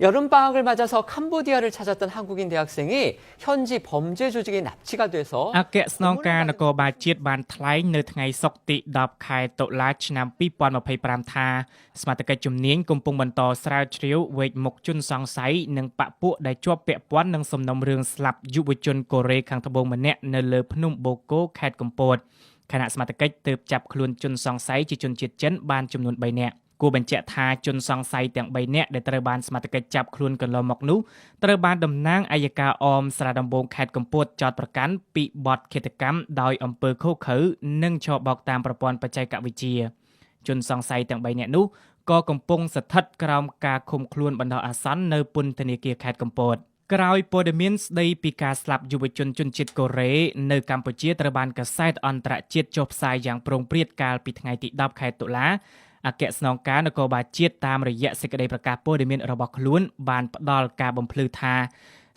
여름방학을 맞아서 캄보디아를 찾았던 한국인 대학생이 현지 범죄 조직에 납치가 돼서 អគ្គស្នងការនគរបាលជាតិបានថ្លែងនៅថ្ងៃសុក្រទី10ខែតុលាឆ្នាំ2025ថាសមាជិកជំនាញកំពុងបន្តស្រាវជ្រាវវែកមុខជនសង្ស័យនិងបកពួកដែលជាប់ពាក់ព័ន្ធនឹងសំណុំរឿងស្លាប់យុវជនកូរ៉េខាងត្បូងម្នាក់នៅលើភ្នំបូកូខេត្តកំពតខណៈសមាជិកទើបចាប់ខ្លួនជនសង្ស័យជាជនជាតិចិនបានចំនួន3នាក់គួរបញ្ជាក់ថាជនសង្ស័យទាំង3នាក់ដែលត្រូវបានសមាជិកចាប់ខ្លួនកន្លងមកនោះត្រូវបានតំណាងអัยការអមស្រាដំបងខេត្តកំពតចោទប្រកាន់ពីបទឃាតកម្មដោយអំពើឃោរឃៅនិងឆបោកតាមប្រព័ន្ធបច្ចេកវិទ្យាជនសង្ស័យទាំង3នាក់នោះក៏កំពុងស្ថិតក្រោមការឃុំខ្លួនបណ្ដោះអាសន្ននៅពន្ធនាគារខេត្តកំពតក្រោយព័ត៌មានស្ដីពីការស្លាប់យុវជនជនជាតិកូរ៉េនៅកម្ពុជាត្រូវបានកាសែតអន្តរជាតិចុះផ្សាយយ៉ាងប្រងព្រាតកាលពីថ្ងៃទី10ខែតុលាអគ្គស្នងការនគរបាលជាតិតាមរយៈសេចក្តីប្រកាសព័ត៌មានរបស់ខ្លួនបានផ្ដល់ការបំភ្លឺថា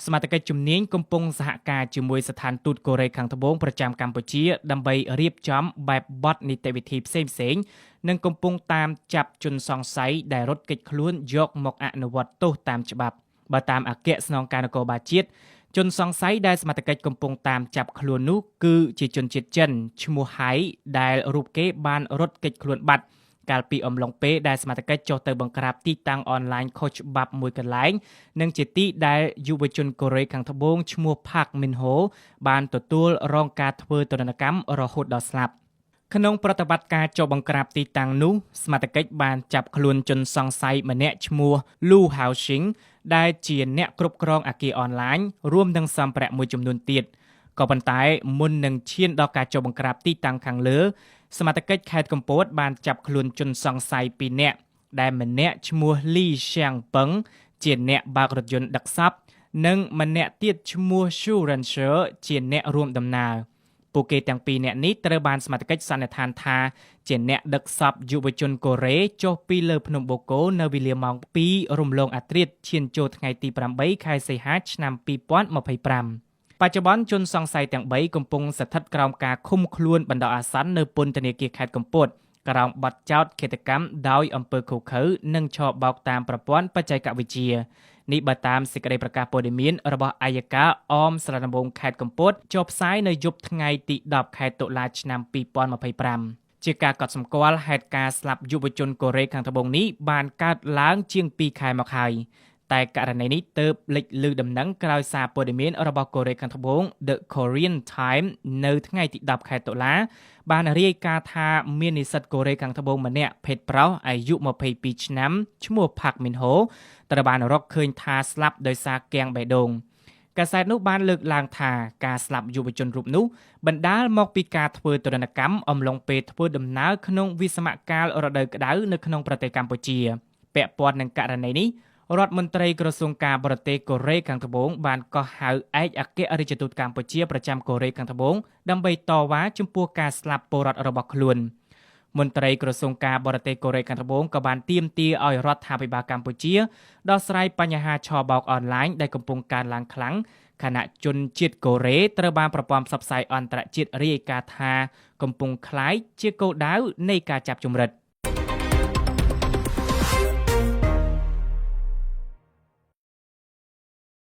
សមាជិកជំនាញកំពុងសហការជាមួយស្ថានទូតកូរ៉េខាងត្បូងប្រចាំកម្ពុជាដើម្បីរៀបចំបែបបទនីតិវិធីផ្សេងៗនិងកំពុងតាមចាប់ជនសង្ស័យដែលរត់គេចខ្លួនយកមកអនុវត្តទោសតាមច្បាប់បើតាមអគ្គស្នងការនគរបាលជាតិជនសង្ស័យដែលសមាជិកកំពុងតាមចាប់ខ្លួននោះគឺជាជនជាតិចិនឈ្មោះហៃដែលរូបគេបានរត់គេចខ្លួនបាត់កាលពីអំឡុងពេលដែលសមាជិកចុះទៅបង្ក្រាបទីតាំងអនឡាញខុសច្បាប់មួយកន្លែងនិងជាទីដែលយុវជនកូរ៉េខាងត្បូងឈ្មោះ Park Min-ho បានទទួលរងការធ្វើទរណកម្មរហូតដល់ស្លាប់ក្នុងប្រតិបត្តិការចុះបង្ក្រាបទីតាំងនោះសមាជិកបានចាប់ខ្លួនជនសង្ស័យម្នាក់ឈ្មោះ Lu Haoxing ដែលជាអ្នកគ្រប់គ្រងអគារអនឡាញរួមនឹងសម្ភារៈមួយចំនួនទៀតក៏ប៉ុន្តែមុននឹងឈានដល់ការចុះបង្ក្រាបទីតាំងខាងលើសមាជិកខេត្តកំពតបានចាប់ខ្លួនជនសង្ស័យ2នាក់ដែលម្នាក់ឈ្មោះ Lee Xiangpeng ជាអ្នកបើករថយន្តដឹកសពនិងម្នាក់ទៀតឈ្មោះ Shu Rancher ជាអ្នករួមដំណើរពួកគេទាំងពីរនាក់នេះត្រូវបានសមាជិកសន្និដ្ឋានថាជាអ្នកដឹកសពយុវជនកូរ៉េចុះពីលើភ្នំបូកូនៅវេលាម៉ោង2រំលងអាធ្រាត្រឈានចូលថ្ងៃទី8ខែសីហាឆ្នាំ2025បច្ចុប្បន្នជនសង្ស័យទាំង3កំពុងស្ថិតក្រោមការឃុំខ្លួនបណ្ដោះអាសន្ននៅពន្ធនាគារខេត្តកំពតក្រោមបទចោទឃាតកម្មដោយអំពើឃោរឃៅនិងឆបោកតាមប្រព័ន្ធបច្ចេកវិទ្យានេះបើតាមសេចក្តីប្រកាសព័ត៌មានរបស់អัยការអមស្រាដំបងខេត្តកំពតចុះផ្សាយនៅយប់ថ្ងៃទី10ខែតុលាឆ្នាំ2025ជាការកត់សម្គាល់ហេតុការណ៍ស្លាប់យុវជនកូរ៉េខាងត្បូងនេះបានកើតឡើងជាង2ខែមកហើយតែករណីនេះទើបលេចលឺដំណឹងក្រោយសារព័ត៌មានរបស់កូរ៉េខាងត្បូង The Korean Times នៅថ្ងៃទី10ខែតុលាបានរាយការណ៍ថាមាននិស្សិតកូរ៉េខាងត្បូងម្នាក់ភេទប្រុសអាយុ22ឆ្នាំឈ្មោះ Park Min-ho ត្រូវបានរកឃើញថាស្លាប់ដោយសារគាំងបេះដូងកាសែតនោះបានលើកឡើងថាការស្លាប់យុវជនរូបនោះបណ្ដាលមកពីការធ្វើទរណកម្មអំឡុងពេលធ្វើដំណើរក្នុងវិស្សមកាលរដូវក្តៅនៅក្នុងប្រទេសកម្ពុជាពាក់ព័ន្ធនឹងករណីនេះរដ្ឋមន្ត្រីក្រសួងការបរទេសកូរ៉េខាងត្បូងបានកោះហៅឯកអគ្គរដ្ឋទូតកម្ពុជាប្រចាំកូរ៉េខាងត្បូងដើម្បីតវ៉ាចំពោះការស្លាប់ពលរដ្ឋរបស់ខ្លួនមន្ត្រីក្រសួងការបរទេសកូរ៉េខាងត្បូងក៏បានទាមទារឲ្យរដ្ឋាភិបាលកម្ពុជាដោះស្រាយបញ្ហាឆបោកអនឡាញដែលកំពុងកើនឡើងខ្លាំងខណៈជនជាតិកូរ៉េត្រូវបានប្រព័ន្ធផ្សព្វផ្សាយអន្តរជាតិរាយការណ៍ថាកំពុងក្លាយជាគោលដៅនៃការចាប់ជំរិត